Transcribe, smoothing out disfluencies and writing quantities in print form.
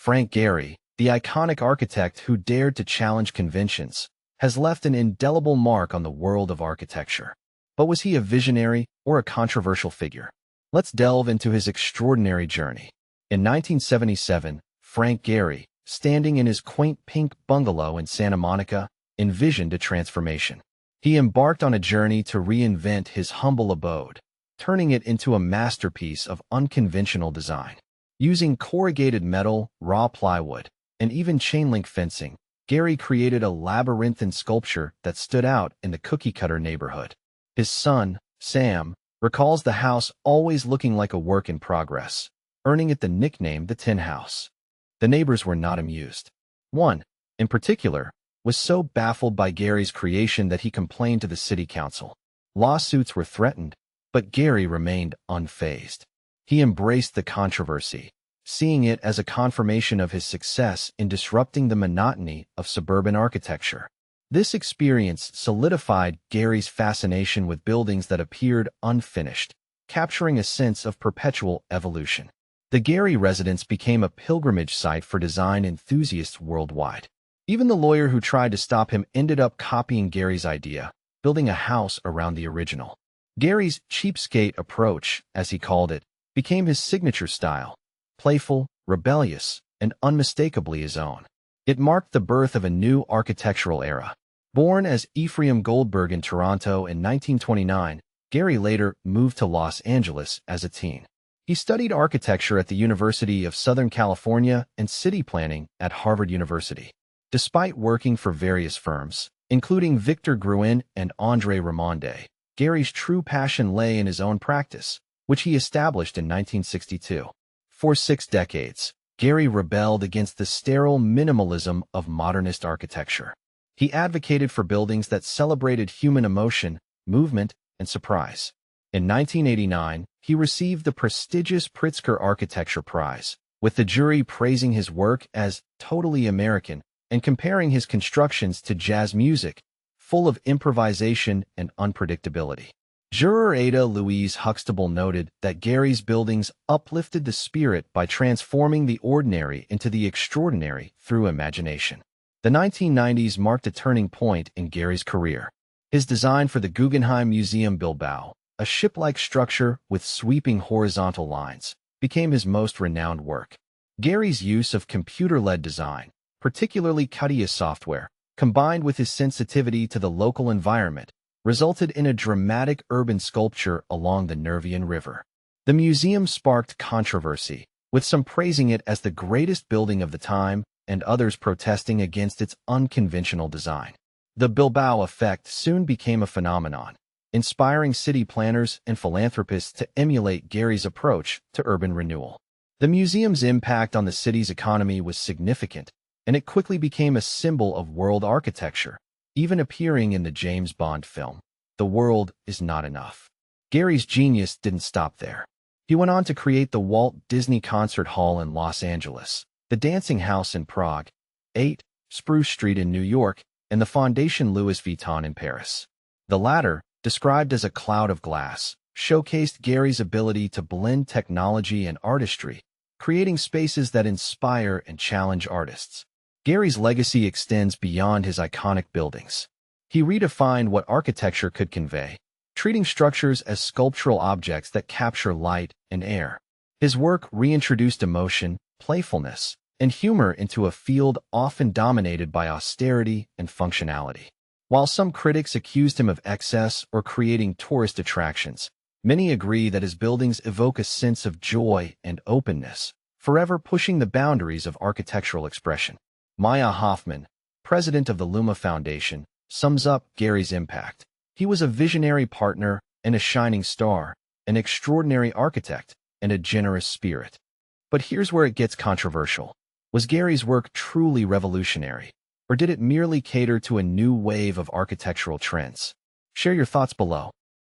Frank Gehry, the iconic architect who dared to challenge conventions, has left an indelible mark on the world of architecture. But was he a visionary or a controversial figure? Let's delve into his extraordinary journey. In 1977, Frank Gehry, standing in his quaint pink bungalow in Santa Monica, envisioned a transformation. He embarked on a journey to reinvent his humble abode, turning it into a masterpiece of unconventional design. Using corrugated metal, raw plywood, and even chain-link fencing, Gehry created a labyrinthine sculpture that stood out in the cookie-cutter neighborhood. His son, Sam, recalls the house always looking like a work in progress, earning it the nickname the Tin House. The neighbors were not amused. One, in particular, was so baffled by Gehry's creation that he complained to the city council. Lawsuits were threatened, but Gehry remained unfazed. He embraced the controversy, seeing it as a confirmation of his success in disrupting the monotony of suburban architecture. This experience solidified Gehry's fascination with buildings that appeared unfinished, capturing a sense of perpetual evolution. The Gehry residence became a pilgrimage site for design enthusiasts worldwide. Even the lawyer who tried to stop him ended up copying Gehry's idea, building a house around the original. Gehry's cheapskate approach, as he called it, became his signature style, playful, rebellious, and unmistakably his own. It marked the birth of a new architectural era. Born as Ephraim Goldberg in Toronto in 1929, Gehry later moved to Los Angeles as a teen. He studied architecture at the University of Southern California and city planning at Harvard University. Despite working for various firms, including Victor Gruen and André Ramonde, Gehry's true passion lay in his own practice, which he established in 1962. For 6 decades, Gehry rebelled against the sterile minimalism of modernist architecture. He advocated for buildings that celebrated human emotion, movement, and surprise. In 1989, he received the prestigious Pritzker Architecture Prize, with the jury praising his work as totally American and comparing his constructions to jazz music, full of improvisation and unpredictability. Juror Ada Louise Huxtable noted that Gehry's buildings uplifted the spirit by transforming the ordinary into the extraordinary through imagination. The 1990s marked a turning point in Gehry's career. His design for the Guggenheim Museum Bilbao, a ship-like structure with sweeping horizontal lines, became his most renowned work. Gehry's use of computer-led design, particularly CATIA software, combined with his sensitivity to the local environment, resulted in a dramatic urban sculpture along the Nervion River. The museum sparked controversy, with some praising it as the greatest building of the time and others protesting against its unconventional design. The Bilbao effect soon became a phenomenon, inspiring city planners and philanthropists to emulate Gehry's approach to urban renewal. The museum's impact on the city's economy was significant, and it quickly became a symbol of world architecture, even appearing in the James Bond film, The World Is Not Enough. Gehry's genius didn't stop there. He went on to create the Walt Disney Concert Hall in Los Angeles, the Dancing House in Prague, 8 Spruce Street in New York, and the Fondation Louis Vuitton in Paris. The latter, described as a cloud of glass, showcased Gehry's ability to blend technology and artistry, creating spaces that inspire and challenge artists. Gehry's legacy extends beyond his iconic buildings. He redefined what architecture could convey, treating structures as sculptural objects that capture light and air. His work reintroduced emotion, playfulness, and humor into a field often dominated by austerity and functionality. While some critics accused him of excess or creating tourist attractions, many agree that his buildings evoke a sense of joy and openness, forever pushing the boundaries of architectural expression. Maya Hoffman, president of the Luma Foundation, sums up Gehry's impact. He was a visionary partner and a shining star, an extraordinary architect, and a generous spirit. But here's where it gets controversial. Was Gehry's work truly revolutionary, or did it merely cater to a new wave of architectural trends? Share your thoughts below.